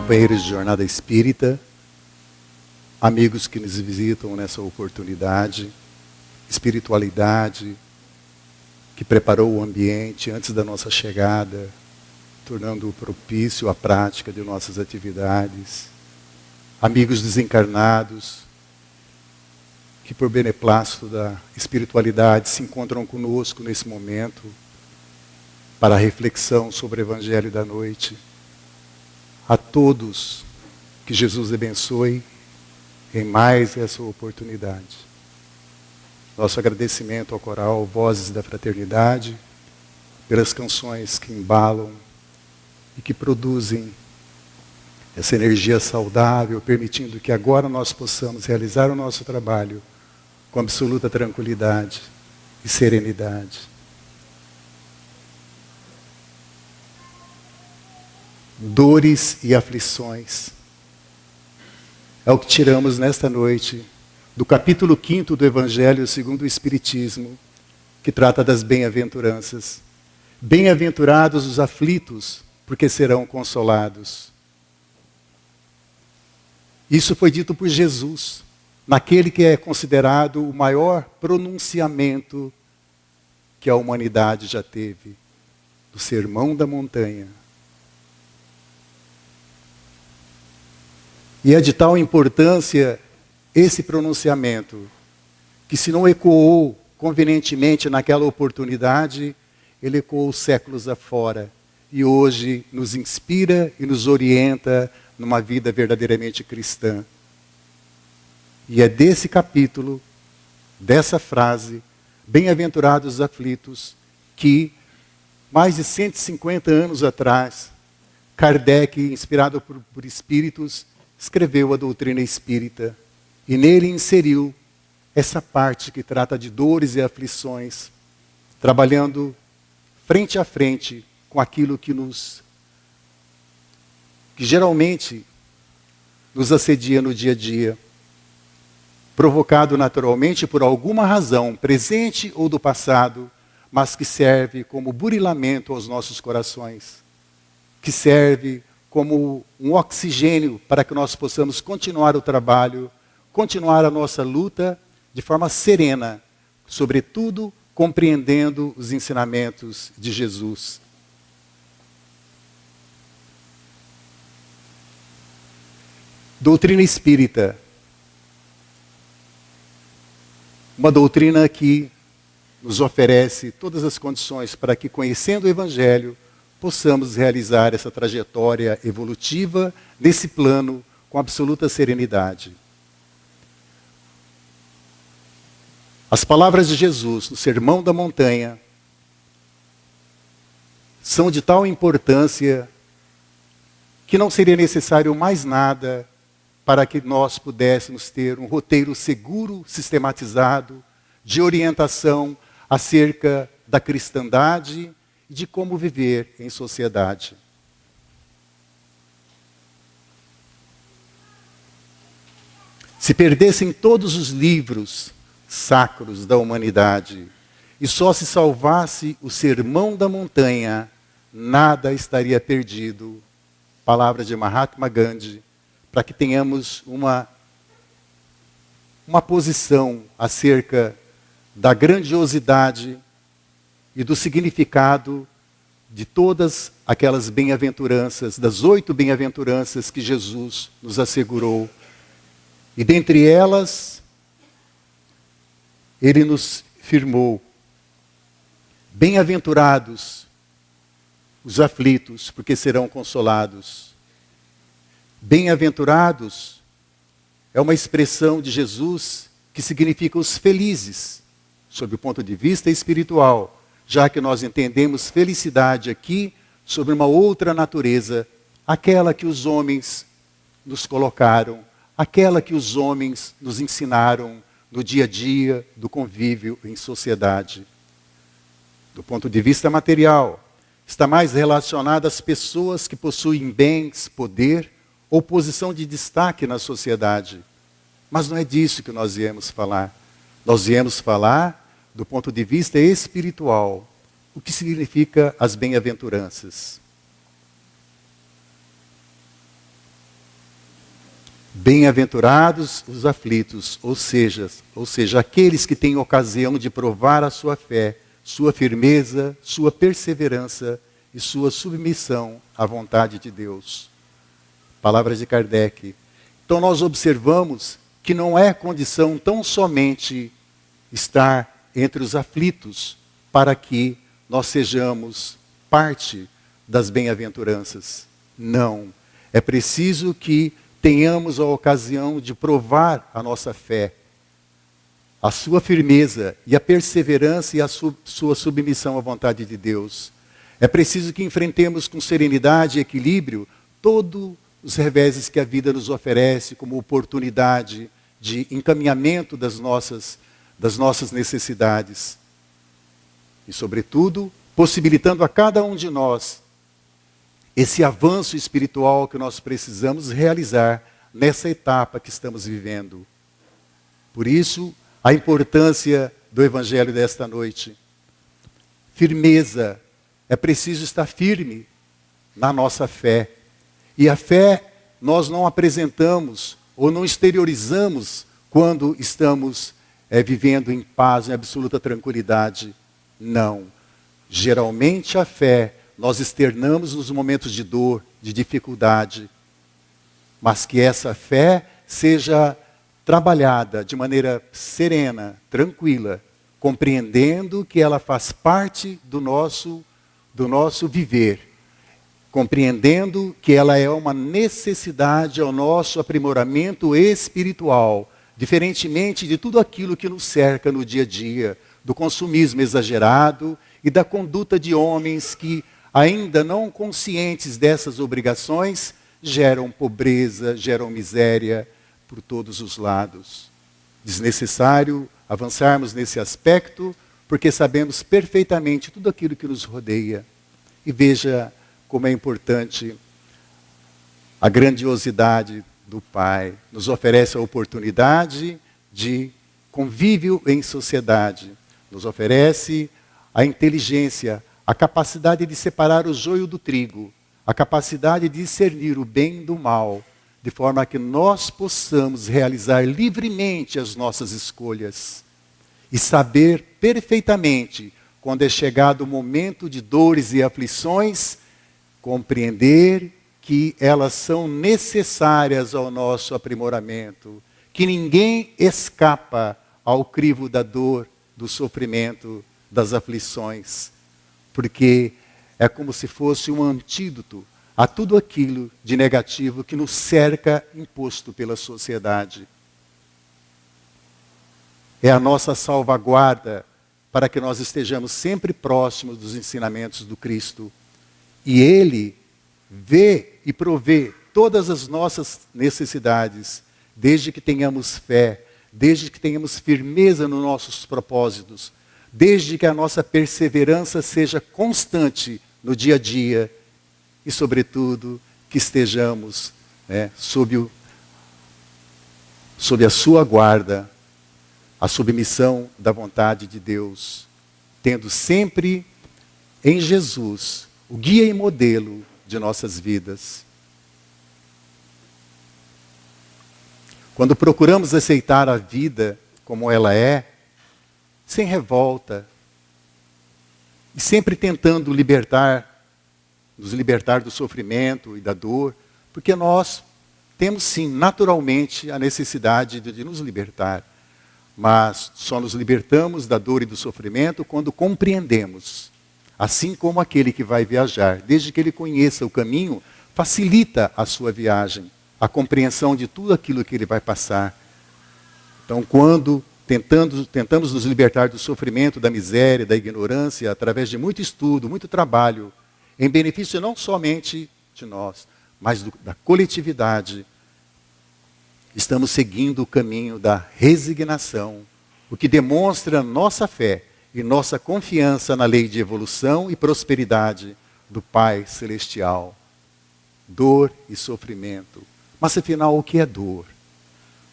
companheiros de jornada espírita, amigos que nos visitam nessa oportunidade, espiritualidade que preparou o ambiente antes da nossa chegada, tornando propício a prática de nossas atividades, amigos desencarnados que por beneplácito da espiritualidade se encontram conosco nesse momento para a reflexão sobre o Evangelho da noite. A todos, que Jesus abençoe em mais essa oportunidade. Nosso agradecimento ao coral Vozes da Fraternidade, pelas canções que embalam e que produzem essa energia saudável, permitindo que agora nós possamos realizar o nosso trabalho com absoluta tranquilidade e serenidade. Dores e aflições é o que tiramos nesta noite do capítulo 5 do Evangelho segundo o Espiritismo, que trata das bem-aventuranças. Bem-aventurados os aflitos, porque serão consolados. Isso foi dito por Jesus, naquele que é considerado o maior pronunciamento que a humanidade já teve, do Sermão da Montanha. E é de tal importância esse pronunciamento, que se não ecoou convenientemente naquela oportunidade, ele ecoou séculos afora. E hoje nos inspira e nos orienta numa vida verdadeiramente cristã. E é desse capítulo, dessa frase, bem-aventurados os aflitos, que mais de 150 anos atrás, Kardec, inspirado por espíritos, escreveu a doutrina espírita e nele inseriu essa parte que trata de dores e aflições, trabalhando frente a frente com aquilo que geralmente nos assedia no dia a dia, provocado naturalmente por alguma razão, presente ou do passado, mas que serve como burilamento aos nossos corações, que serve como um oxigênio para que nós possamos continuar o trabalho, continuar a nossa luta de forma serena, sobretudo compreendendo os ensinamentos de Jesus. Doutrina espírita. Uma doutrina que nos oferece todas as condições para que, conhecendo o Evangelho, possamos realizar essa trajetória evolutiva nesse plano com absoluta serenidade. As palavras de Jesus no Sermão da Montanha são de tal importância que não seria necessário mais nada para que nós pudéssemos ter um roteiro seguro, sistematizado, de orientação acerca da cristandade e de como viver em sociedade. Se perdessem todos os livros sacros da humanidade e só se salvasse o Sermão da Montanha, nada estaria perdido. Palavras de Mahatma Gandhi, para que tenhamos uma posição acerca da grandiosidade e do significado de todas aquelas bem-aventuranças, das 8 bem-aventuranças que Jesus nos assegurou. E dentre elas, ele nos firmou: bem-aventurados os aflitos, porque serão consolados. Bem-aventurados é uma expressão de Jesus que significa os felizes, sob o ponto de vista espiritual, já que nós entendemos felicidade aqui sobre uma outra natureza, aquela que os homens nos colocaram, aquela que os homens nos ensinaram no dia a dia do convívio em sociedade. Do ponto de vista material, está mais relacionada às pessoas que possuem bens, poder ou posição de destaque na sociedade. Mas não é disso que nós viemos falar. Nós viemos falar do ponto de vista espiritual, o que significa as bem-aventuranças. Bem-aventurados os aflitos, ou seja, aqueles que têm ocasião de provar a sua fé, sua firmeza, sua perseverança e sua submissão à vontade de Deus. Palavras de Kardec. Então nós observamos que não é condição tão somente estar entre os aflitos para que nós sejamos parte das bem-aventuranças. Não. É preciso que tenhamos a ocasião de provar a nossa fé, a sua firmeza e a perseverança e a sua submissão à vontade de Deus. É preciso que enfrentemos com serenidade e equilíbrio todos os reveses que a vida nos oferece como oportunidade de encaminhamento das nossas necessidades. E, sobretudo, possibilitando a cada um de nós esse avanço espiritual que nós precisamos realizar nessa etapa que estamos vivendo. Por isso, a importância do Evangelho desta noite. Firmeza. É preciso estar firme na nossa fé. E a fé nós não apresentamos ou não exteriorizamos quando estamos vivendo em paz, em absoluta tranquilidade. Não. Geralmente a fé nós externamos nos momentos de dor, de dificuldade. Mas que essa fé seja trabalhada de maneira serena, tranquila, compreendendo que ela faz parte do nosso viver. Compreendendo que ela é uma necessidade ao nosso aprimoramento espiritual, diferentemente de tudo aquilo que nos cerca no dia a dia, do consumismo exagerado e da conduta de homens que, ainda não conscientes dessas obrigações, geram pobreza, geram miséria por todos os lados. Desnecessário avançarmos nesse aspecto, porque sabemos perfeitamente tudo aquilo que nos rodeia. E veja como é importante a grandiosidade do Pai. Nos oferece a oportunidade de convívio em sociedade. Nos oferece a inteligência, a capacidade de separar o joio do trigo, a capacidade de discernir o bem do mal, de forma que nós possamos realizar livremente as nossas escolhas e saber perfeitamente, quando é chegado o momento de dores e aflições, compreender que elas são necessárias ao nosso aprimoramento, que ninguém escapa ao crivo da dor, do sofrimento, das aflições, porque é como se fosse um antídoto a tudo aquilo de negativo que nos cerca, imposto pela sociedade. É a nossa salvaguarda para que nós estejamos sempre próximos dos ensinamentos do Cristo. E Ele vê e provê todas as nossas necessidades, desde que tenhamos fé, desde que tenhamos firmeza nos nossos propósitos, desde que a nossa perseverança seja constante no dia a dia e, sobretudo, que estejamos sob a sua guarda, a submissão da vontade de Deus, tendo sempre em Jesus o guia e modelo de nossas vidas. Quando procuramos aceitar a vida como ela é, sem revolta, e sempre tentando nos libertar do sofrimento e da dor, porque nós temos sim, naturalmente, a necessidade de nos libertar, mas só nos libertamos da dor e do sofrimento quando compreendemos. Assim como aquele que vai viajar, desde que ele conheça o caminho, facilita a sua viagem, a compreensão de tudo aquilo que ele vai passar. Então, quando tentamos nos libertar do sofrimento, da miséria, da ignorância, através de muito estudo, muito trabalho, em benefício não somente de nós, mas da coletividade, estamos seguindo o caminho da resignação, o que demonstra nossa fé e nossa confiança na lei de evolução e prosperidade do Pai Celestial. Dor e sofrimento. Mas afinal, o que é dor?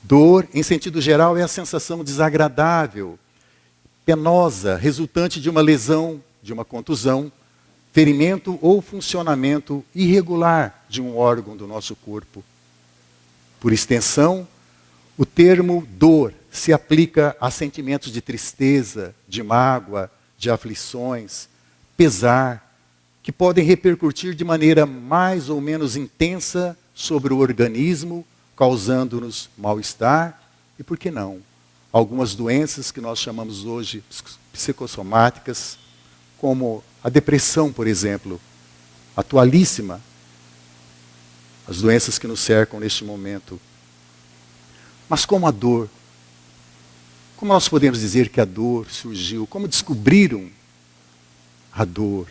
Dor, em sentido geral, é a sensação desagradável, penosa, resultante de uma lesão, de uma contusão, ferimento ou funcionamento irregular de um órgão do nosso corpo. Por extensão, o termo dor se aplica a sentimentos de tristeza, de mágoa, de aflições, pesar, que podem repercutir de maneira mais ou menos intensa sobre o organismo, causando-nos mal-estar e, por que não, algumas doenças que nós chamamos hoje psicossomáticas, como a depressão, por exemplo, atualíssima, as doenças que nos cercam neste momento. Mas como a dor? Como nós podemos dizer que a dor surgiu? Como descobriram a dor?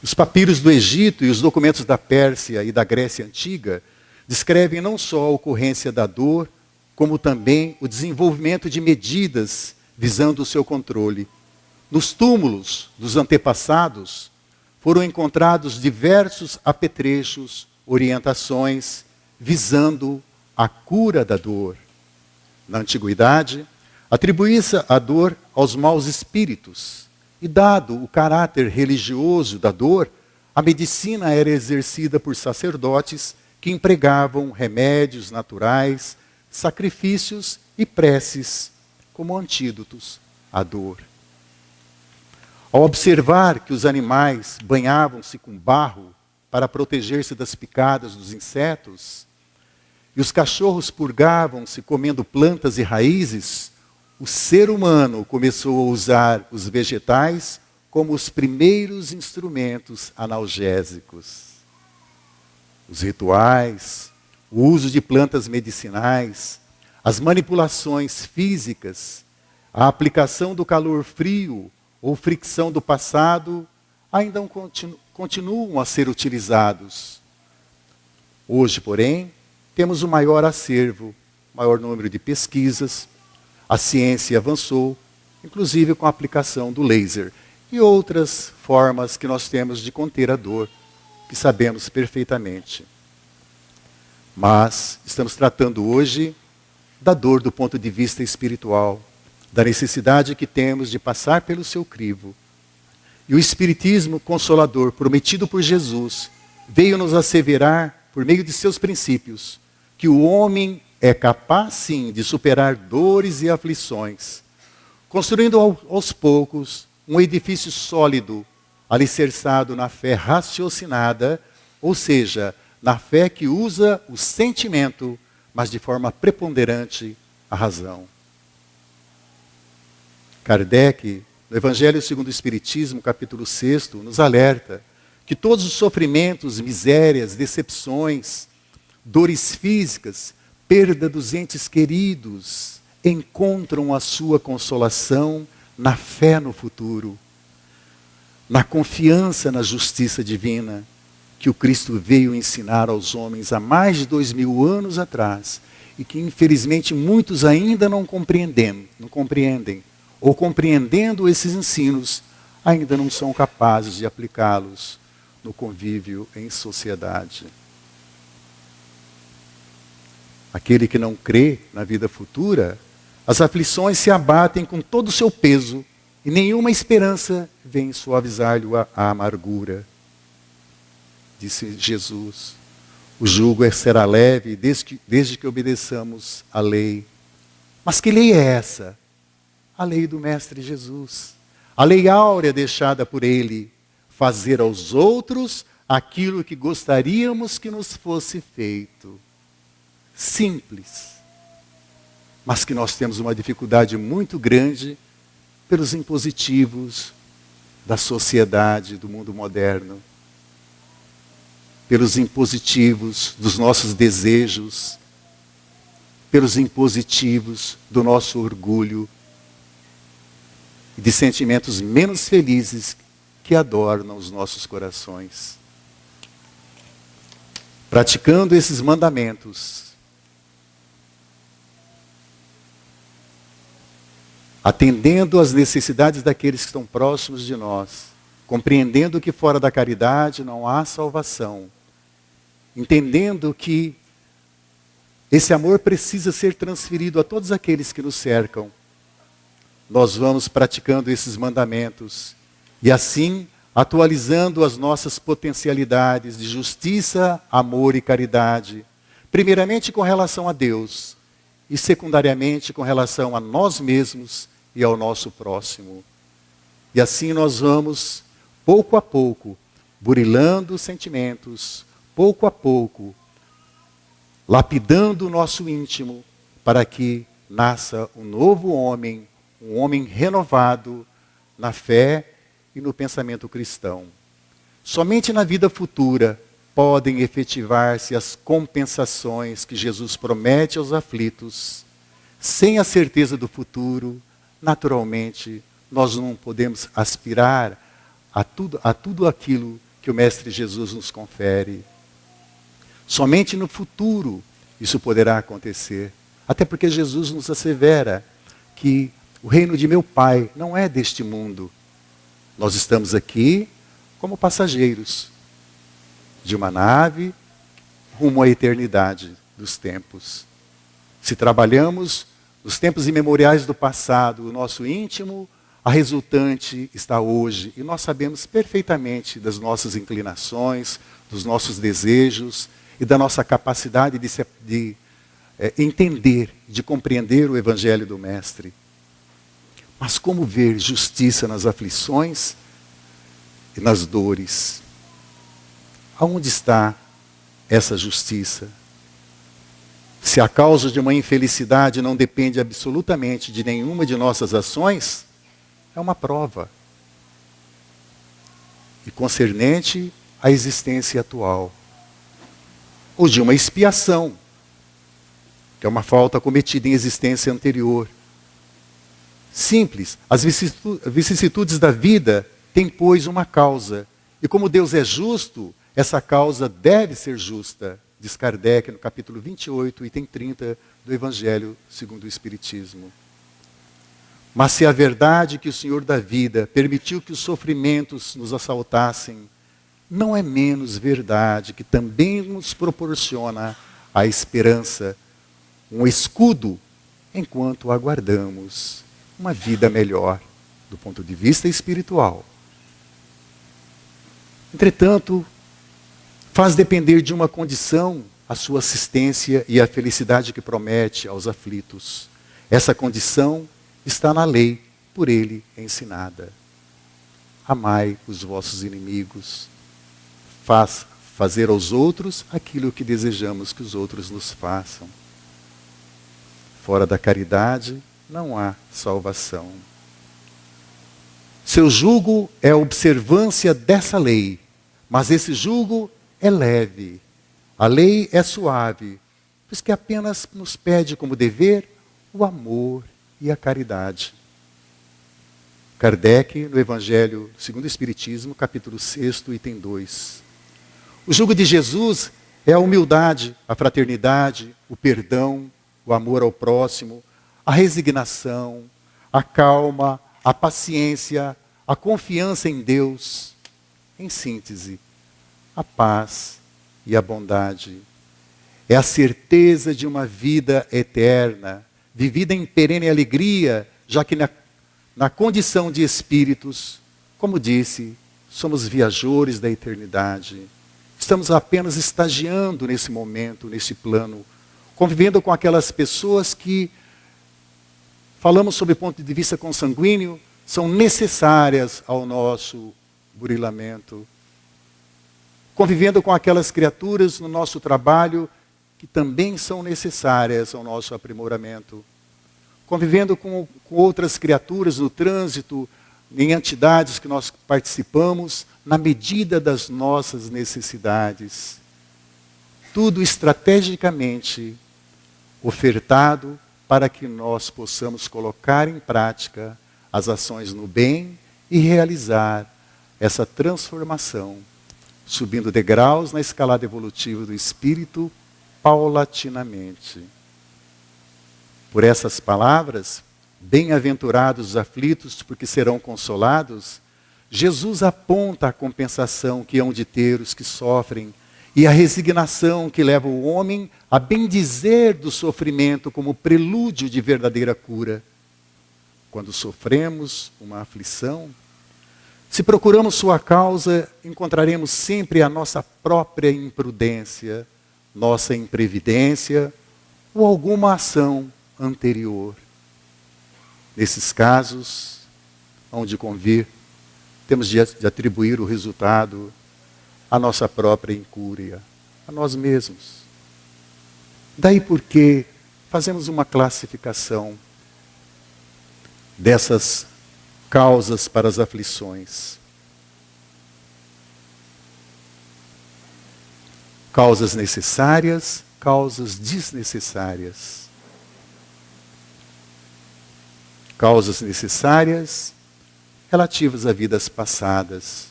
Os papiros do Egito e os documentos da Pérsia e da Grécia Antiga descrevem não só a ocorrência da dor, como também o desenvolvimento de medidas visando o seu controle. Nos túmulos dos antepassados foram encontrados diversos apetrechos, orientações, visando a cura da dor. Na antiguidade, atribuía-se a dor aos maus espíritos, e dado o caráter religioso da dor, a medicina era exercida por sacerdotes que empregavam remédios naturais, sacrifícios e preces como antídotos à dor. Ao observar que os animais banhavam-se com barro para proteger-se das picadas dos insetos, e os cachorros purgavam-se comendo plantas e raízes, o ser humano começou a usar os vegetais como os primeiros instrumentos analgésicos. Os rituais, o uso de plantas medicinais, as manipulações físicas, a aplicação do calor frio ou fricção do passado ainda continuam a ser utilizados. Hoje, porém, temos o maior acervo, maior número de pesquisas, a ciência avançou, inclusive com a aplicação do laser e outras formas que nós temos de conter a dor, que sabemos perfeitamente. Mas estamos tratando hoje da dor do ponto de vista espiritual, da necessidade que temos de passar pelo seu crivo. E o Espiritismo Consolador, prometido por Jesus, veio nos asseverar, por meio de seus princípios, que o homem é capaz, sim, de superar dores e aflições, construindo aos poucos um edifício sólido, alicerçado na fé raciocinada, ou seja, na fé que usa o sentimento, mas de forma preponderante a razão. Kardec, no Evangelho segundo o Espiritismo, capítulo 6, nos alerta que todos os sofrimentos, misérias, decepções, dores físicas, perda dos entes queridos, encontram a sua consolação na fé no futuro, na confiança na justiça divina, que o Cristo veio ensinar aos homens há mais de 2000 anos atrás, e que infelizmente muitos ainda não compreendem, ou compreendendo esses ensinos, ainda não são capazes de aplicá-los no convívio em sociedade. Aquele que não crê na vida futura, as aflições se abatem com todo o seu peso e nenhuma esperança vem suavizar-lhe a amargura. Disse Jesus, o jugo será leve desde que obedeçamos a lei. Mas que lei é essa? A lei do Mestre Jesus. A lei áurea deixada por ele, fazer aos outros aquilo que gostaríamos que nos fosse feito. Simples, mas que nós temos uma dificuldade muito grande pelos impositivos da sociedade, do mundo moderno, pelos impositivos dos nossos desejos, pelos impositivos do nosso orgulho e de sentimentos menos felizes que adornam os nossos corações. Praticando esses mandamentos, atendendo às necessidades daqueles que estão próximos de nós, compreendendo que fora da caridade não há salvação, entendendo que esse amor precisa ser transferido a todos aqueles que nos cercam, nós vamos praticando esses mandamentos e assim atualizando as nossas potencialidades de justiça, amor e caridade, Primeiramente com relação a Deus e secundariamente com relação a nós mesmos e ao nosso próximo. E assim nós vamos, pouco a pouco, burilando os sentimentos, pouco a pouco, lapidando o nosso íntimo para que nasça um novo homem, um homem renovado na fé e no pensamento cristão. Somente na vida futura podem efetivar-se as compensações que Jesus promete aos aflitos. Sem a certeza do futuro, naturalmente, nós não podemos aspirar a tudo aquilo que o Mestre Jesus nos confere. Somente no futuro isso poderá acontecer. Até porque Jesus nos assevera que o reino de meu Pai não é deste mundo. Nós estamos aqui como passageiros de uma nave rumo à eternidade dos tempos. Se trabalhamos nos tempos imemoriais do passado, o nosso íntimo, a resultante está hoje. E nós sabemos perfeitamente das nossas inclinações, dos nossos desejos e da nossa capacidade de entender, de compreender o Evangelho do Mestre. Mas como ver justiça nas aflições e nas dores? Aonde está essa justiça? Se a causa de uma infelicidade não depende absolutamente de nenhuma de nossas ações, é uma prova. E concernente à existência atual. Ou de uma expiação, que é uma falta cometida em existência anterior. Simples. As vicissitudes da vida têm, pois, uma causa. E como Deus é justo, essa causa deve ser justa. Diz Kardec no capítulo 28, item 30 do Evangelho segundo o Espiritismo. Mas se a verdade que o Senhor da vida permitiu que os sofrimentos nos assaltassem, não é menos verdade que também nos proporciona a esperança, um escudo, enquanto aguardamos uma vida melhor, do ponto de vista espiritual. Entretanto, faz depender de uma condição a sua assistência e a felicidade que promete aos aflitos. Essa condição está na lei, por ele ensinada. Amai os vossos inimigos. Fazer aos outros aquilo que desejamos que os outros nos façam. Fora da caridade não há salvação. Seu jugo é a observância dessa lei, mas esse jugo é leve. A lei é suave, pois que apenas nos pede como dever o amor e a caridade. Kardec, no Evangelho segundo o Espiritismo, capítulo 6, item 2. O jugo de Jesus é a humildade, a fraternidade, o perdão, o amor ao próximo, a resignação, a calma, a paciência, a confiança em Deus. Em síntese, a paz e a bondade. É a certeza de uma vida eterna, vivida em perene alegria, já que na condição de espíritos, como disse, somos viajores da eternidade. Estamos apenas estagiando nesse momento, nesse plano, convivendo com aquelas pessoas que, falamos sob o ponto de vista consanguíneo, são necessárias ao nosso burilamento. Convivendo com aquelas criaturas no nosso trabalho que também são necessárias ao nosso aprimoramento. Convivendo com outras criaturas no trânsito, em entidades que nós participamos, na medida das nossas necessidades. Tudo estrategicamente ofertado para que nós possamos colocar em prática as ações no bem e realizar essa transformação, subindo degraus na escalada evolutiva do espírito, paulatinamente. Por essas palavras, bem-aventurados os aflitos, porque serão consolados, Jesus aponta a compensação que hão de ter os que sofrem e a resignação que leva o homem a bendizer do sofrimento como prelúdio de verdadeira cura. Quando sofremos uma aflição, se procuramos sua causa, encontraremos sempre a nossa própria imprudência, nossa imprevidência ou alguma ação anterior. Nesses casos, onde convir, temos de atribuir o resultado à nossa própria incúria, a nós mesmos. Daí porque fazemos uma classificação dessas causas para as aflições. Causas necessárias, causas desnecessárias. Causas necessárias relativas a vidas passadas.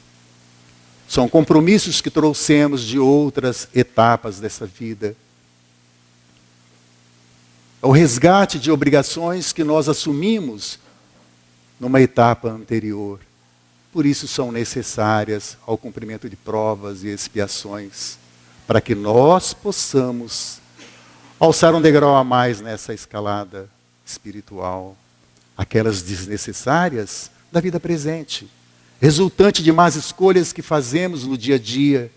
São compromissos que trouxemos de outras etapas dessa vida. É o resgate de obrigações que nós assumimos numa etapa anterior. Por isso são necessárias ao cumprimento de provas e expiações, para que nós possamos alçar um degrau a mais nessa escalada espiritual. Aquelas desnecessárias da vida presente, resultante de más escolhas que fazemos no dia a dia,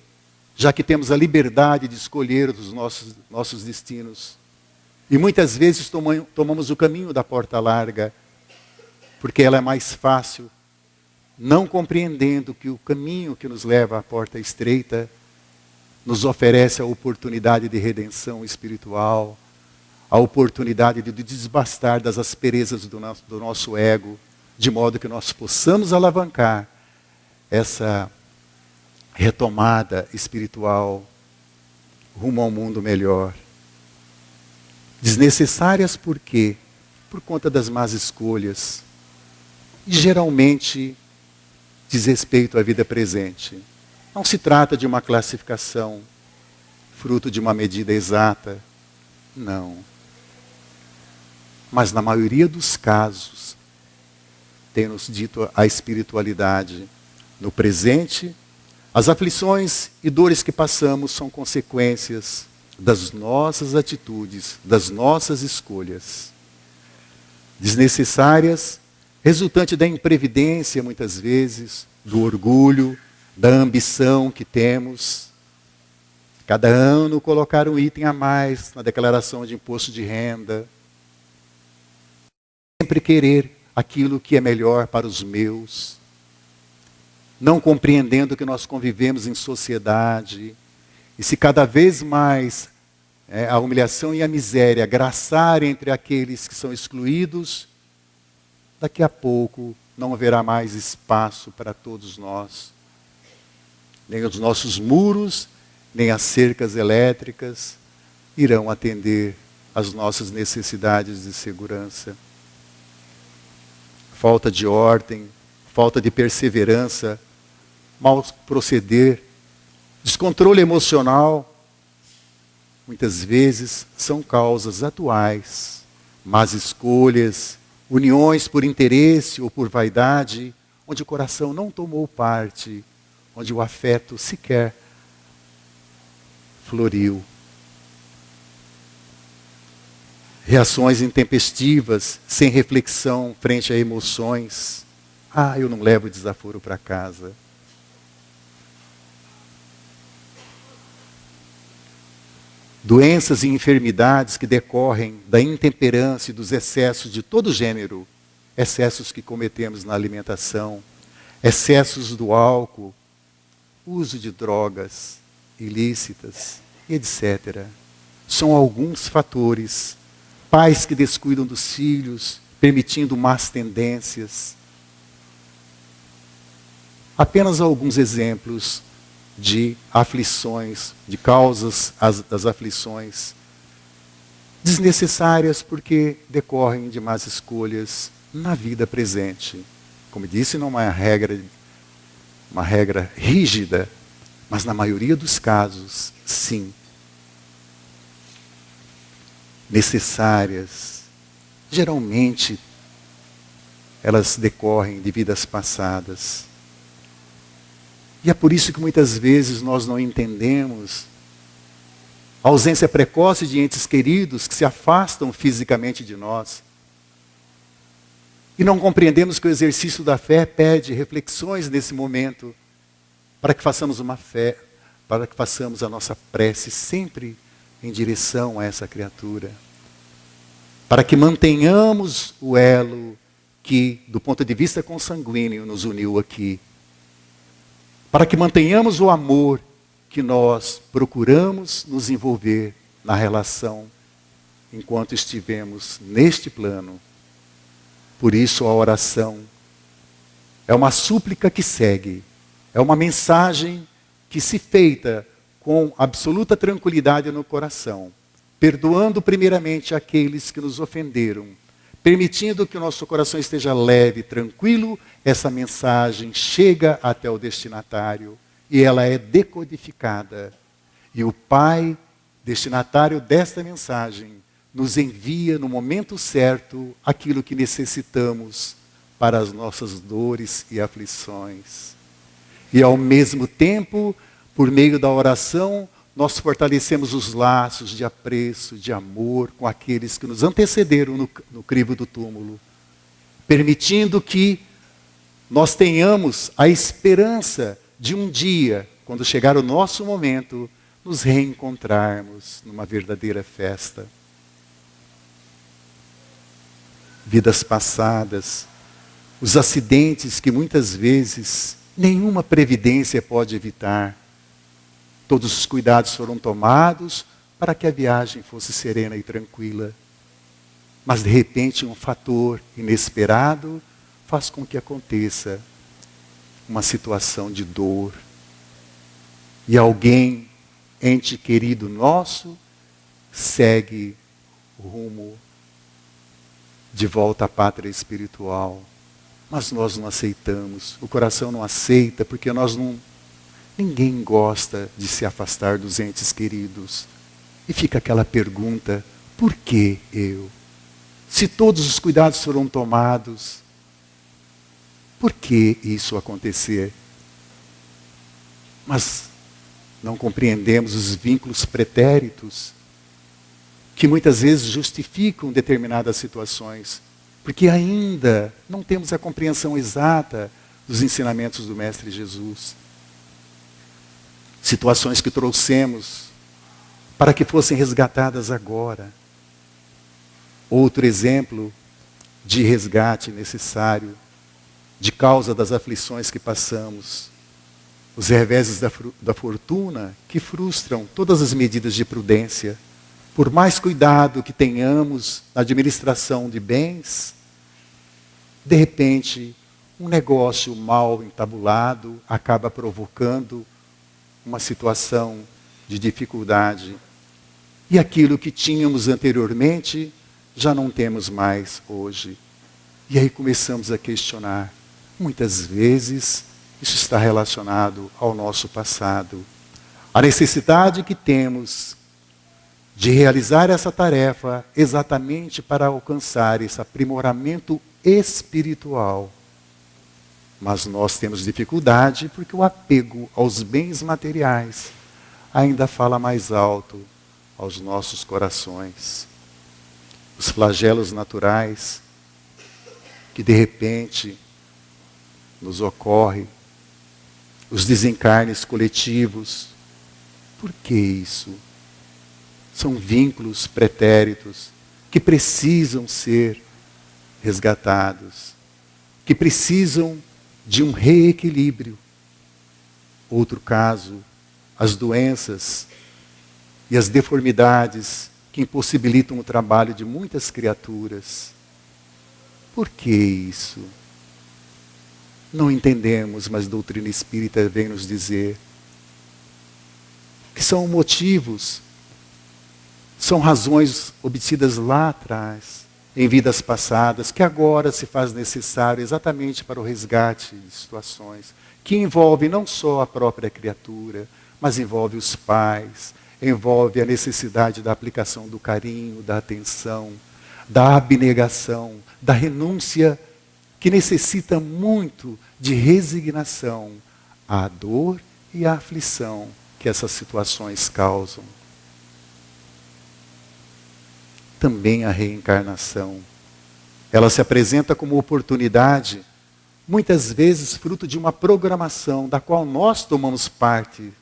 já que temos a liberdade de escolher os nossos destinos. E muitas vezes tomamos o caminho da porta larga, porque ela é mais fácil, não compreendendo que o caminho que nos leva à porta estreita nos oferece a oportunidade de redenção espiritual, a oportunidade de desbastar das asperezas do nosso ego, de modo que nós possamos alavancar essa retomada espiritual rumo ao mundo melhor. Desnecessárias por quê? Por conta das más escolhas. E geralmente diz respeito à vida presente. Não se trata de uma classificação, fruto de uma medida exata. Não. Mas na maioria dos casos, tem-nos dito a espiritualidade, no presente, as aflições e dores que passamos são consequências das nossas atitudes, das nossas escolhas. Desnecessárias, resultante da imprevidência, muitas vezes, do orgulho, da ambição que temos. Cada ano colocar um item a mais na declaração de imposto de renda. Sempre querer aquilo que é melhor para os meus. Não compreendendo que nós convivemos em sociedade. E se cada vez mais a humilhação e a miséria graçar entre aqueles que são excluídos, daqui a pouco não haverá mais espaço para todos nós. Nem os nossos muros, nem as cercas elétricas irão atender às nossas necessidades de segurança. Falta de ordem, falta de perseverança, mau proceder, descontrole emocional, muitas vezes são causas atuais, más escolhas, uniões por interesse ou por vaidade, onde o coração não tomou parte, onde o afeto sequer floriu. Reações intempestivas, sem reflexão frente a emoções. Eu não levo desaforo para casa. Doenças e enfermidades que decorrem da intemperância e dos excessos de todo gênero. Excessos que cometemos na alimentação, excessos do álcool, uso de drogas ilícitas, etc. São alguns fatores. Pais que descuidam dos filhos, permitindo más tendências. Apenas alguns exemplos de aflições, de causas das aflições desnecessárias porque decorrem de más escolhas na vida presente. Como disse, não é uma regra rígida, mas na maioria dos casos, sim. Necessárias. Geralmente, elas decorrem de vidas passadas. E é por isso que muitas vezes nós não entendemos a ausência precoce de entes queridos que se afastam fisicamente de nós. E não compreendemos que o exercício da fé pede reflexões nesse momento, para que façamos uma fé, para que façamos a nossa prece sempre em direção a essa criatura. Para que mantenhamos o elo que, do ponto de vista consanguíneo, nos uniu aqui. Para que mantenhamos o amor que nós procuramos nos envolver na relação enquanto estivemos neste plano. Por isso a oração é uma súplica que segue, é uma mensagem que, se feita com absoluta tranquilidade no coração, perdoando primeiramente aqueles que nos ofenderam, permitindo que o nosso coração esteja leve, tranquilo, essa mensagem chega até o destinatário e ela é decodificada. E o Pai, destinatário desta mensagem, nos envia no momento certo aquilo que necessitamos para as nossas dores e aflições. E ao mesmo tempo, por meio da oração, nós fortalecemos os laços de apreço, de amor com aqueles que nos antecederam no crivo do túmulo, permitindo que nós tenhamos a esperança de um dia, quando chegar o nosso momento, nos reencontrarmos numa verdadeira festa. Vidas passadas, os acidentes que muitas vezes nenhuma previdência pode evitar. Todos os cuidados foram tomados para que a viagem fosse serena e tranquila. Mas de repente um fator inesperado faz com que aconteça uma situação de dor. E alguém, ente querido nosso, segue o rumo de volta à pátria espiritual. Mas nós não aceitamos, o coração não aceita, porque ninguém gosta de se afastar dos entes queridos. E fica aquela pergunta, por que eu? Se todos os cuidados foram tomados, por que isso acontecer? Mas não compreendemos os vínculos pretéritos que muitas vezes justificam determinadas situações, porque ainda não temos a compreensão exata dos ensinamentos do Mestre Jesus. Situações que trouxemos para que fossem resgatadas agora. Outro exemplo de resgate necessário, de causa das aflições que passamos. Os reveses da fortuna que frustram todas as medidas de prudência. Por mais cuidado que tenhamos na administração de bens, de repente, um negócio mal entabulado acaba provocando uma situação de dificuldade. E aquilo que tínhamos anteriormente, já não temos mais hoje. E aí começamos a questionar. Muitas vezes, isso está relacionado ao nosso passado. A necessidade que temos de realizar essa tarefa exatamente para alcançar esse aprimoramento espiritual. Mas nós temos dificuldade porque o apego aos bens materiais ainda fala mais alto aos nossos corações. Os flagelos naturais que de repente nos ocorrem, os desencarnes coletivos. Por que isso? São vínculos pretéritos que precisam ser resgatados, que precisam de um reequilíbrio. Outro caso, as doenças e as deformidades que impossibilitam o trabalho de muitas criaturas. Por que isso? Não entendemos, mas a doutrina espírita vem nos dizer que são motivos, são razões obtidas lá atrás, em vidas passadas, que agora se faz necessário exatamente para o resgate de situações que envolvem não só a própria criatura, mas envolve os pais, envolve a necessidade da aplicação do carinho, da atenção, da abnegação, da renúncia, que necessita muito de resignação à dor e à aflição que essas situações causam. Também a reencarnação. Ela se apresenta como oportunidade, muitas vezes fruto de uma programação da qual nós tomamos parte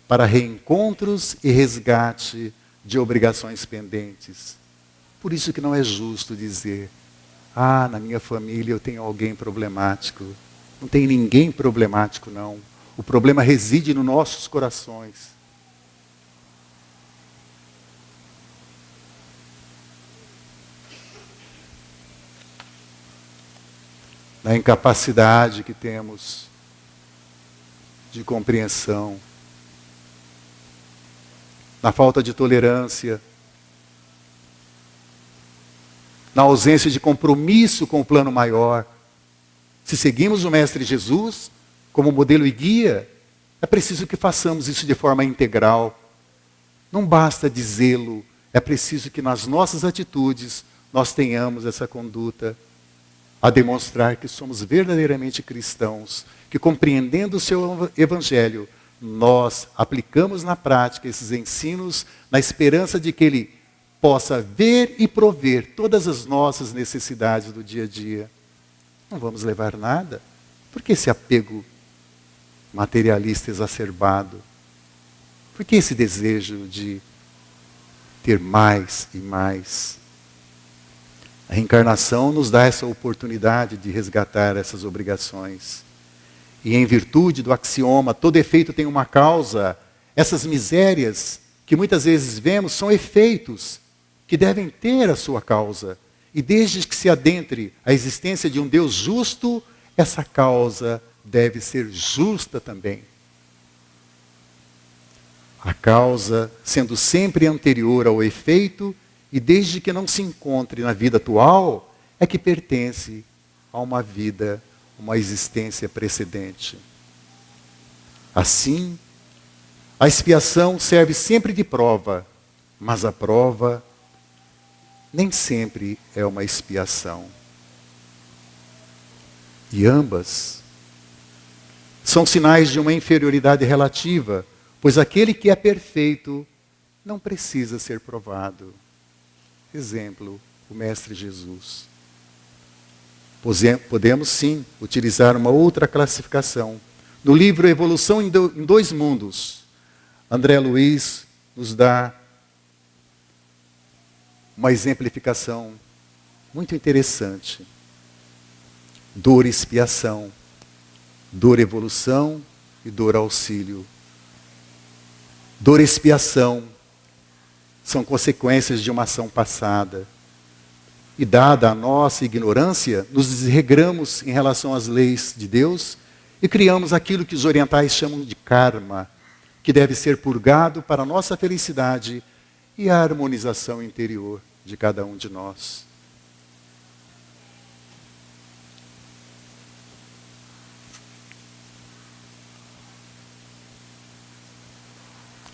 para reencontros e resgate de obrigações pendentes. Por isso que não é justo dizer, na minha família eu tenho alguém problemático. Não tem ninguém problemático, não. O problema reside nos nossos corações. Na incapacidade que temos de compreensão, na falta de tolerância, na ausência de compromisso com o plano maior. Se seguimos o Mestre Jesus como modelo e guia, é preciso que façamos isso de forma integral. Não basta dizê-lo, é preciso que nas nossas atitudes nós tenhamos essa conduta a demonstrar que somos verdadeiramente cristãos, que compreendendo o seu evangelho, nós aplicamos na prática esses ensinos na esperança de que ele possa ver e prover todas as nossas necessidades do dia a dia. Não vamos levar nada. Por que esse apego materialista exacerbado? Por que esse desejo de ter mais e mais? A reencarnação nos dá essa oportunidade de resgatar essas obrigações. E em virtude do axioma, todo efeito tem uma causa, essas misérias que muitas vezes vemos são efeitos que devem ter a sua causa. E desde que se adentre a existência de um Deus justo, essa causa deve ser justa também. A causa sendo sempre anterior ao efeito, e desde que não se encontre na vida atual, é que pertence a uma vida, uma existência precedente. Assim, a expiação serve sempre de prova, mas a prova nem sempre é uma expiação. E ambas são sinais de uma inferioridade relativa, pois aquele que é perfeito não precisa ser provado. Exemplo, o Mestre Jesus. Podemos sim utilizar uma outra classificação. No livro Evolução em Dois Mundos, André Luiz nos dá uma exemplificação muito interessante. Dor e expiação, dor evolução e dor auxílio. Dor e expiação são consequências de uma ação passada. E dada a nossa ignorância, nos desregramos em relação às leis de Deus e criamos aquilo que os orientais chamam de karma, que deve ser purgado para a nossa felicidade e a harmonização interior de cada um de nós.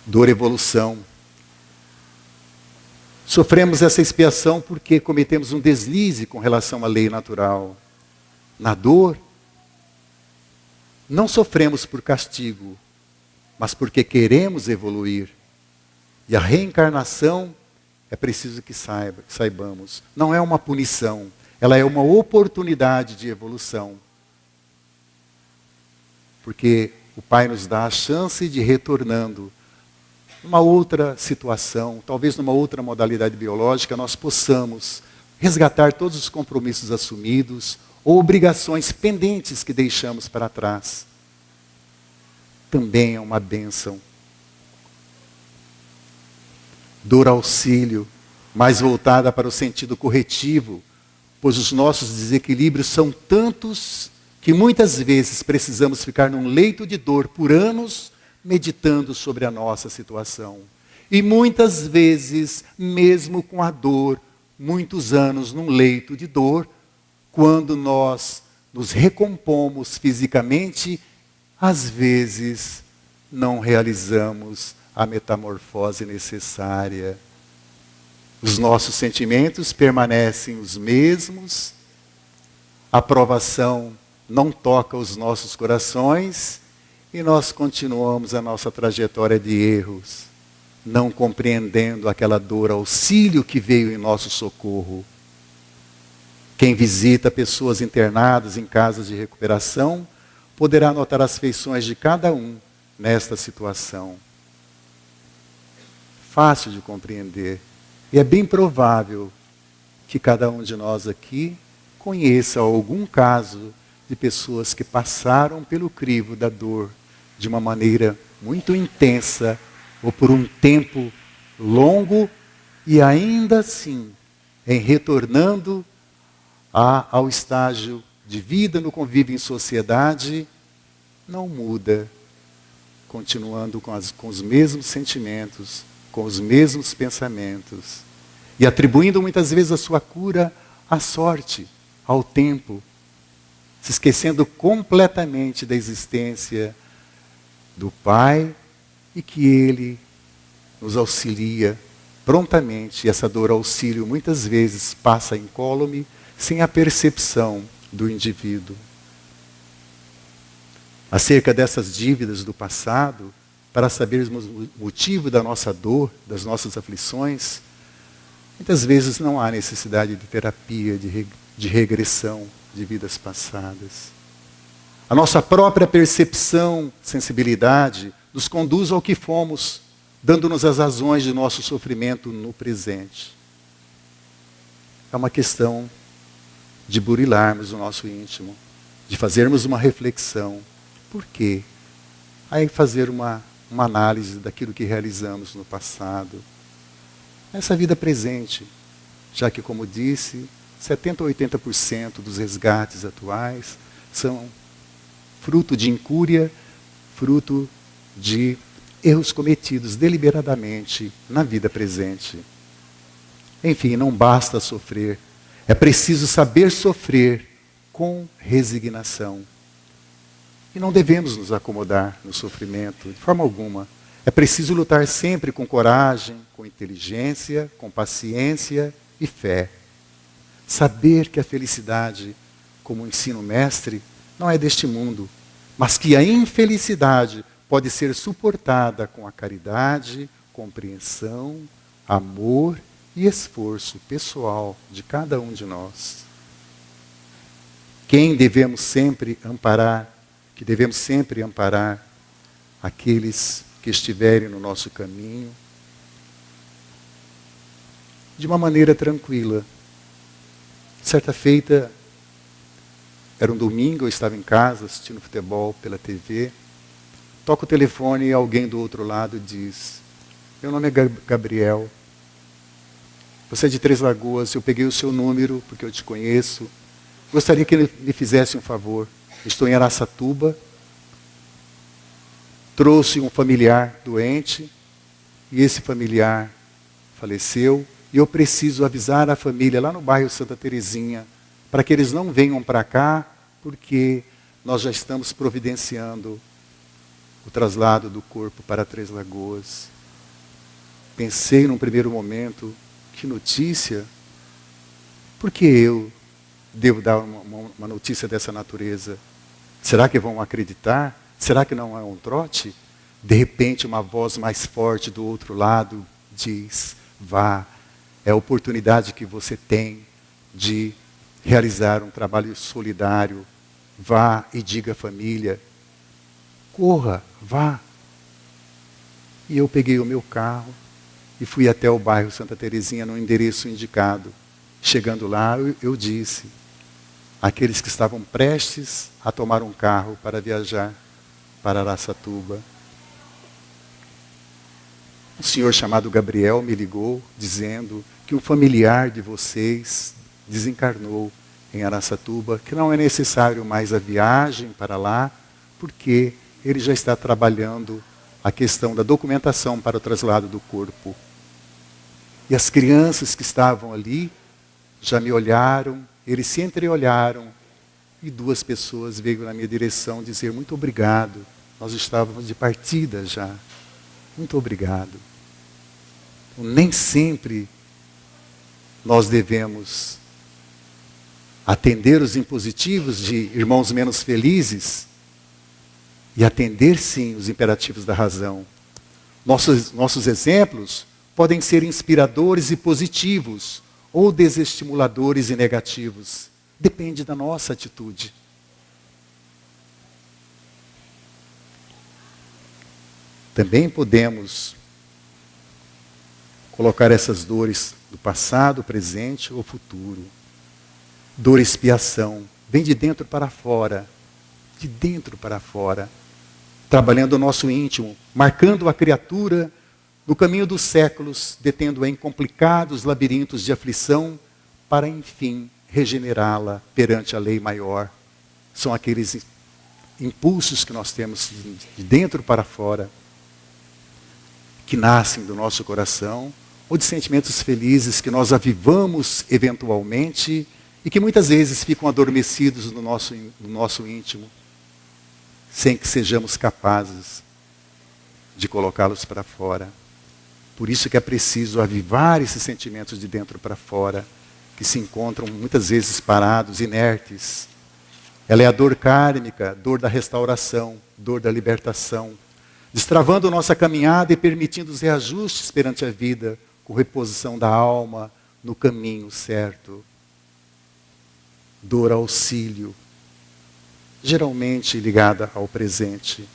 Dor evolução. Sofremos essa expiação porque cometemos um deslize com relação à lei natural. Na dor, não sofremos por castigo, mas porque queremos evoluir. E a reencarnação, é preciso que saibamos, não é uma punição, ela é uma oportunidade de evolução. Porque o Pai nos dá a chance de retornando numa outra situação, talvez numa outra modalidade biológica, nós possamos resgatar todos os compromissos assumidos ou obrigações pendentes que deixamos para trás. Também é uma bênção. Dor auxílio, mais voltada para o sentido corretivo, pois os nossos desequilíbrios são tantos que muitas vezes precisamos ficar num leito de dor por anos, meditando sobre a nossa situação. E muitas vezes, mesmo com a dor, muitos anos num leito de dor, quando nós nos recompomos fisicamente, às vezes não realizamos a metamorfose necessária. Os nossos sentimentos permanecem os mesmos, a provação não toca os nossos corações, e nós continuamos a nossa trajetória de erros, não compreendendo aquela dor auxílio que veio em nosso socorro. Quem visita pessoas internadas em casas de recuperação, poderá notar as feições de cada um nesta situação. fácil de compreender. E é bem provável que cada um de nós aqui conheça algum caso de pessoas que passaram pelo crivo da dor de uma maneira muito intensa ou por um tempo longo e ainda assim, em retornando ao estágio de vida no convívio em sociedade, não muda, continuando com os mesmos sentimentos, com os mesmos pensamentos, e atribuindo muitas vezes a sua cura à sorte, ao tempo, se esquecendo completamente da existência do Pai e que Ele nos auxilia prontamente. E essa dor auxílio muitas vezes passa incólume, sem a percepção do indivíduo. Acerca dessas dívidas do passado, para sabermos o motivo da nossa dor, das nossas aflições, muitas vezes não há necessidade de terapia, de regressão de vidas passadas. A nossa própria percepção, sensibilidade, nos conduz ao que fomos, dando-nos as razões de nosso sofrimento no presente. É uma questão de burilarmos o nosso íntimo, de fazermos uma reflexão. Por quê? Aí fazer uma análise daquilo que realizamos no passado. Nessa vida presente, já que, como disse, 70% a 80% dos resgates atuais são fruto de incúria, fruto de erros cometidos deliberadamente na vida presente. Enfim, não basta sofrer, é preciso saber sofrer com resignação. E não devemos nos acomodar no sofrimento, de forma alguma. É preciso lutar sempre com coragem, com inteligência, com paciência e fé. Saber que a felicidade, como ensino mestre, não é deste mundo, mas que a infelicidade pode ser suportada com a caridade, compreensão, amor e esforço pessoal de cada um de nós. Quem devemos sempre amparar, que devemos sempre amparar aqueles que estiverem no nosso caminho, de uma maneira tranquila. Certa feita, era um domingo, eu estava em casa assistindo futebol pela TV, toco o telefone e alguém do outro lado diz: meu nome é Gabriel, você é de Três Lagoas, eu peguei o seu número porque eu te conheço, gostaria que ele me fizesse um favor. Estou em Araçatuba, trouxe um familiar doente e esse familiar faleceu e eu preciso avisar a família lá no bairro Santa Terezinha para que eles não venham para cá porque nós já estamos providenciando o traslado do corpo para Três Lagoas. Pensei num primeiro momento, que notícia? Por que eu devo dar uma notícia dessa natureza? Será que vão acreditar? Será que não é um trote? De repente, uma voz mais forte do outro lado diz: vá, é a oportunidade que você tem de realizar um trabalho solidário. Vá e diga à família, corra, vá. E eu peguei o meu carro e fui até o bairro Santa Terezinha no endereço indicado. Chegando lá, eu disse: aqueles que estavam prestes a tomar um carro para viajar para Araçatuba. Um senhor chamado Gabriel me ligou dizendo que um familiar de vocês desencarnou em Araçatuba, que não é necessário mais a viagem para lá, porque ele já está trabalhando a questão da documentação para o traslado do corpo. E as crianças que estavam ali já me olharam, eles se entreolharam, e duas pessoas veio na minha direção dizer: muito obrigado, nós estávamos de partida já, muito obrigado. Então, nem sempre nós devemos atender os impositivos de irmãos menos felizes e atender sim os imperativos da razão. Nossos exemplos podem ser inspiradores e positivos, ou desestimuladores e negativos. Depende da nossa atitude. Também podemos colocar essas dores do passado, presente ou futuro. Dor e expiação, vem de dentro para fora, de dentro para fora, trabalhando o nosso íntimo, marcando a criatura no caminho dos séculos, detendo-a em complicados labirintos de aflição, para enfim regenerá-la perante a lei maior. São aqueles impulsos que nós temos de dentro para fora, que nascem do nosso coração, ou de sentimentos felizes que nós avivamos eventualmente e que muitas vezes ficam adormecidos no nosso íntimo, sem que sejamos capazes de colocá-los para fora. Por isso que é preciso avivar esses sentimentos de dentro para fora, que se encontram muitas vezes parados, inertes. Ela é a dor kármica, dor da restauração, dor da libertação, destravando nossa caminhada e permitindo os reajustes perante a vida, com reposição da alma no caminho certo. Dor auxílio, geralmente ligada ao presente.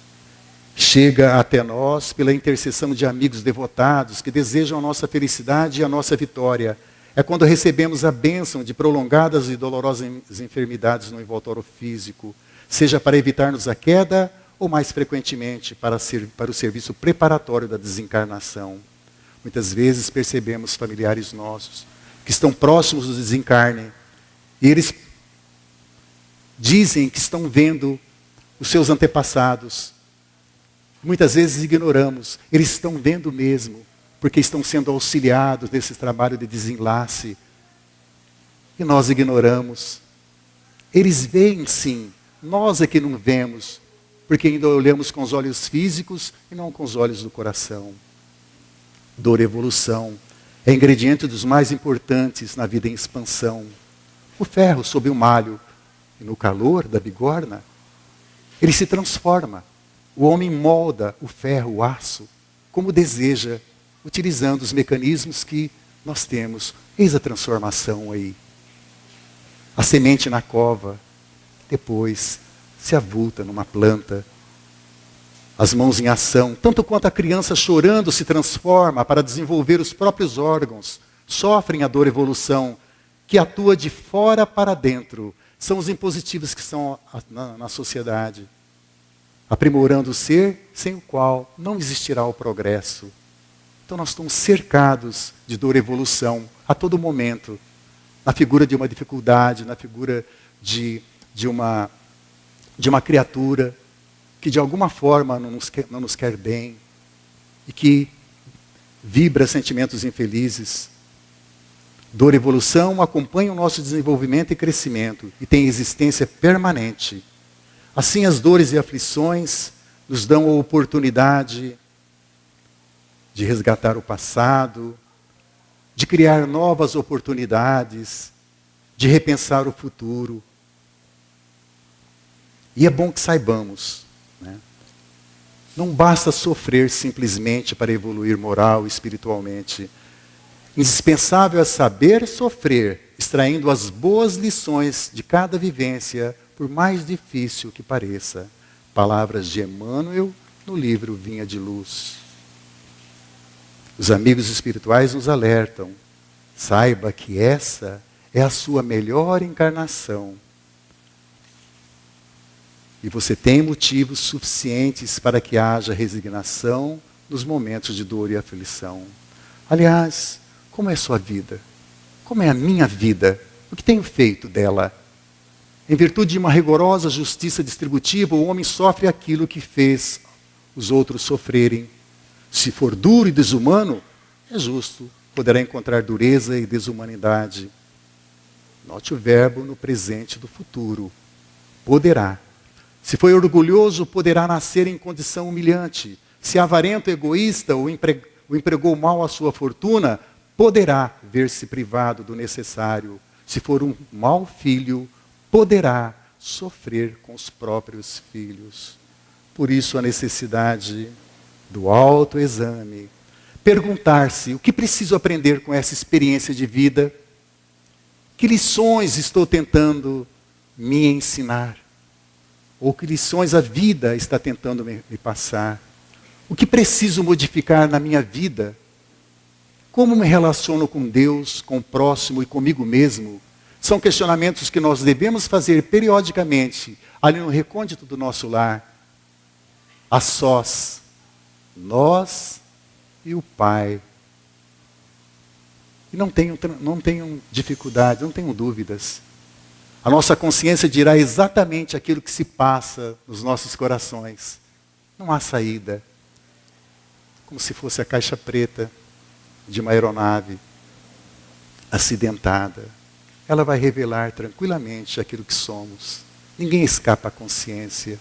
Chega até nós pela intercessão de amigos devotados que desejam a nossa felicidade e a nossa vitória. É quando recebemos a bênção de prolongadas e dolorosas enfermidades no envoltório físico, seja para evitar-nos a queda ou mais frequentemente para o serviço preparatório da desencarnação. Muitas vezes percebemos familiares nossos que estão próximos do desencarne e eles dizem que estão vendo os seus antepassados. Muitas vezes ignoramos, eles estão vendo mesmo, porque estão sendo auxiliados nesse trabalho de desenlace. E nós ignoramos. Eles veem sim, nós é que não vemos, porque ainda olhamos com os olhos físicos e não com os olhos do coração. Dor evolução é ingrediente dos mais importantes na vida em expansão. O ferro sob o malho e no calor da bigorna, ele se transforma. O homem molda o ferro, o aço, como deseja, utilizando os mecanismos que nós temos. Eis a transformação aí. A semente na cova, depois se avulta numa planta. As mãos em ação, tanto quanto a criança chorando se transforma para desenvolver os próprios órgãos, sofrem a dor evolução, que atua de fora para dentro. São os impositivos que estão na sociedade, aprimorando o ser, sem o qual não existirá o progresso. Então nós estamos cercados de dor evolução a todo momento, na figura de uma dificuldade, na figura de uma criatura que de alguma forma não nos quer bem e que vibra sentimentos infelizes. Dor e evolução acompanham o nosso desenvolvimento e crescimento e têm existência permanente. Assim, as dores e aflições nos dão a oportunidade de resgatar o passado, de criar novas oportunidades, de repensar o futuro. E é bom que saibamos, né? Não basta sofrer simplesmente para evoluir moral e espiritualmente. Indispensável é saber sofrer, extraindo as boas lições de cada vivência, por mais difícil que pareça. Palavras de Emmanuel no livro Vinha de Luz. Os amigos espirituais nos alertam. Saiba que essa é a sua melhor encarnação. E você tem motivos suficientes para que haja resignação nos momentos de dor e aflição. Aliás, como é a sua vida? Como é a minha vida? O que tenho feito dela? Em virtude de uma rigorosa justiça distributiva, o homem sofre aquilo que fez os outros sofrerem. Se for duro e desumano, é justo, poderá encontrar dureza e desumanidade. Note o verbo no presente do futuro. Poderá. Se foi orgulhoso, poderá nascer em condição humilhante. Se avarento, egoísta ou empregou mal a sua fortuna, poderá ver-se privado do necessário. Se for um mau filho, poderá sofrer com os próprios filhos. Por isso a necessidade do autoexame. Perguntar-se o que preciso aprender com essa experiência de vida. Que lições estou tentando me ensinar? Ou que lições a vida está tentando me passar? O que preciso modificar na minha vida? Como me relaciono com Deus, com o próximo e comigo mesmo? São questionamentos que nós devemos fazer periodicamente, ali no recôndito do nosso lar, a sós, nós e o Pai. E não tenham dificuldade, não tenham dúvidas. A nossa consciência dirá exatamente aquilo que se passa nos nossos corações. Não há saída. Como se fosse a caixa preta de uma aeronave acidentada. Ela vai revelar tranquilamente aquilo que somos. Ninguém escapa à consciência.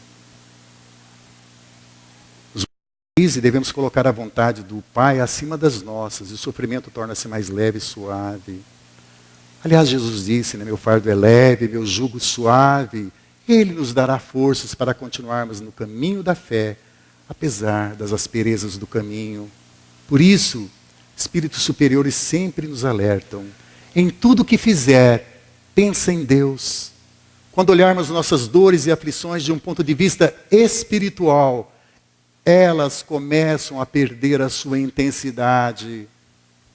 E devemos colocar a vontade do Pai acima das nossas, e o sofrimento torna-se mais leve e suave. Aliás, Jesus disse, meu fardo é leve, meu jugo suave. Ele nos dará forças para continuarmos no caminho da fé, apesar das asperezas do caminho. Por isso, espíritos superiores sempre nos alertam. Em tudo que fizer, pensa em Deus. Quando olharmos nossas dores e aflições de um ponto de vista espiritual, elas começam a perder a sua intensidade,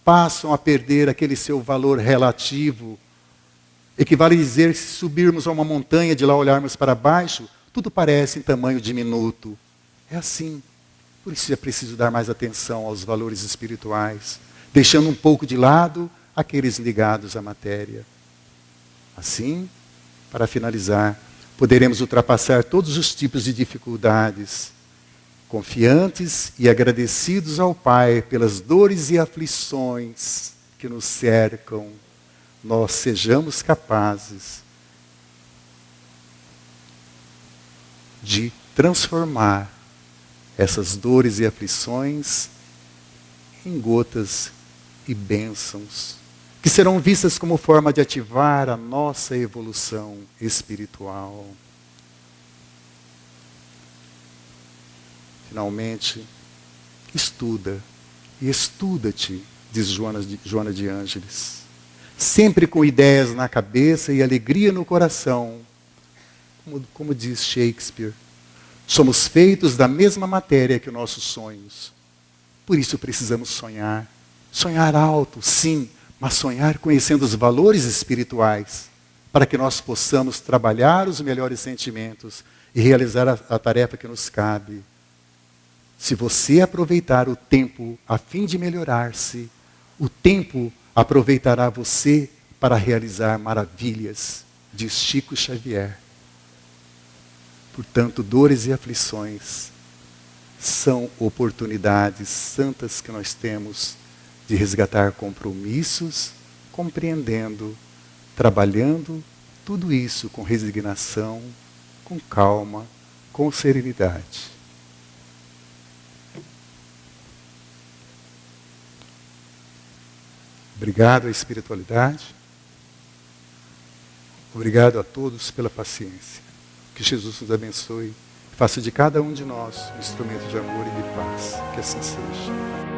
passam a perder aquele seu valor relativo. Equivale a dizer que se subirmos a uma montanha, de lá olharmos para baixo, tudo parece em tamanho diminuto. É assim. Por isso é preciso dar mais atenção aos valores espirituais, deixando um pouco de lado aqueles ligados à matéria. Assim, para finalizar, poderemos ultrapassar todos os tipos de dificuldades, confiantes e agradecidos ao Pai pelas dores e aflições que nos cercam, nós sejamos capazes de transformar essas dores e aflições em gotas e bênçãos, que serão vistas como forma de ativar a nossa evolução espiritual. Finalmente, estuda e estuda-te, diz Joana de Ângeles. Sempre com ideias na cabeça e alegria no coração. Como diz Shakespeare, somos feitos da mesma matéria que nossos sonhos. Por isso precisamos sonhar. Sonhar alto, sim, mas sonhar conhecendo os valores espirituais, para que nós possamos trabalhar os melhores sentimentos e realizar a tarefa que nos cabe. Se você aproveitar o tempo a fim de melhorar-se, o tempo aproveitará você para realizar maravilhas, diz Chico Xavier. Portanto, dores e aflições são oportunidades santas que nós temos de resgatar compromissos, compreendendo, trabalhando tudo isso com resignação, com calma, com serenidade. Obrigado à espiritualidade. Obrigado a todos pela paciência. Que Jesus nos abençoe. Faça de cada um de nós um instrumento de amor e de paz. Que assim seja.